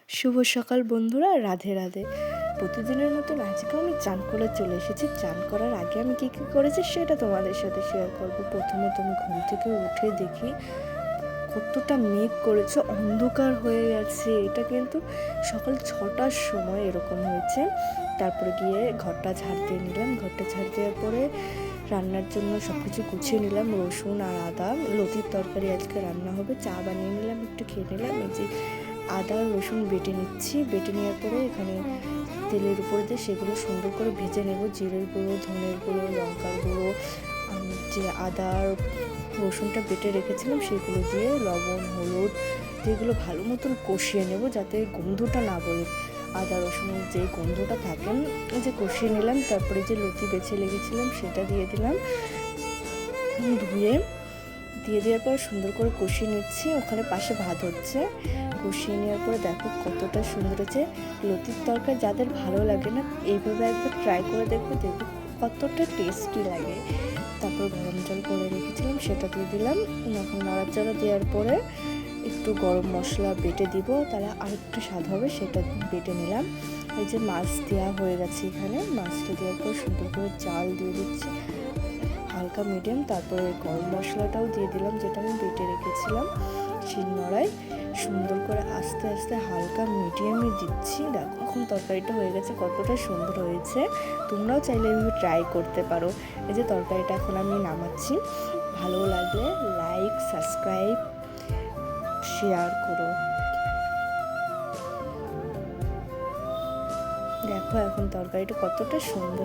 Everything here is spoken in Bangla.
শুভ সকাল বন্ধুরা, রাধে রাধে। প্রতিদিনের মতন আজকেও আমি চান করে চলে এসেছি। চান করার আগে আমি কী কী করেছি সেটা তোমাদের সাথে শেয়ার করব। প্রথমত আমি ঘুম থেকে উঠে দেখি কতটা মেঘ করেছে, অন্ধকার হয়ে গেছে। এটা কিন্তু সকাল 6টার সময় এরকম হয়েছে। তারপরে গিয়ে ঘরটা ঝাড় দিয়ে নিলাম। ঘরটা ঝাড় দেওয়ার পরে রান্নার জন্য সব কিছু গুছিয়ে নিলাম। রসুন আর আদা, লতির তরকারি আজকে রান্না হবে। চা বানিয়ে নিলাম, একটু খেয়ে নিলাম। এই যে আদা রসুন বেটে নিচ্ছি। বেটে নেওয়ার পরে এখানে তেলের উপর দিয়ে সেগুলো সুন্দর করে ভেজে নেব। জিরের গুঁড়ো, ধনের গুঁড়ো, লঙ্কার গুঁড়ো, যে আদা রসুনটা বেটে রেখেছিলাম সেগুলো দিয়ে লবণ হলুদ যেগুলো ভালো মতন কষিয়ে নেব, যাতে গন্ধটা না বলে। আদা রসুনের যে গন্ধটা থাকে যে কষিয়ে নিলাম। তারপরে যে লতি বেছে লেগেছিলাম সেটা দিয়ে দিলাম, ধুয়ে দিয়ে দেওয়ার পর সুন্দর করে কষিয়ে নিচ্ছি। ওখানে পাশে ভাত হচ্ছে। কষিয়ে নেওয়ার পরে দেখো কতটা সুন্দর হচ্ছে। লতির তরকারি যাদের ভালো লাগে না, এইভাবে একবার ট্রাই করে দেখবে, দেখবে কতটা টেস্টি লাগে। তারপর গরম জল করে রেখেছিলাম সেটা দিয়ে দিলাম। এখন নাড়াচাড়া দেওয়ার পরে একটু গরম মশলা বেটে দিব, তাহলে আর একটু স্বাদ হবে, সেটা বেটে নিলাম। এই যে মাছ দেওয়া হয়ে গেছে এখানে। মাছটা দেওয়ার পর সুন্দর করে চাল দিয়ে দিচ্ছি হালকা মিডিয়াম। তারপরে গরম মশলাটাও দিয়ে দিলাম যেটা আমি বেটে রেখেছিলাম শিলনোড়ায়। সুন্দর করে আস্তে আস্তে হালকা মিডিয়ামে দিচ্ছি। দেখো এখন তরকারিটা হয়ে গেছে, কতটা সুন্দর হয়েছে। তোমরাও চাইলে এইভাবে ট্রাই করতে পারো। এই যে তরকারিটা এখন আমি নামাচ্ছি। ভালো লাগলে লাইক, সাবস্ক্রাইব, শেয়ার করো। দেখো এখন তরকারিটা কতটা সুন্দর।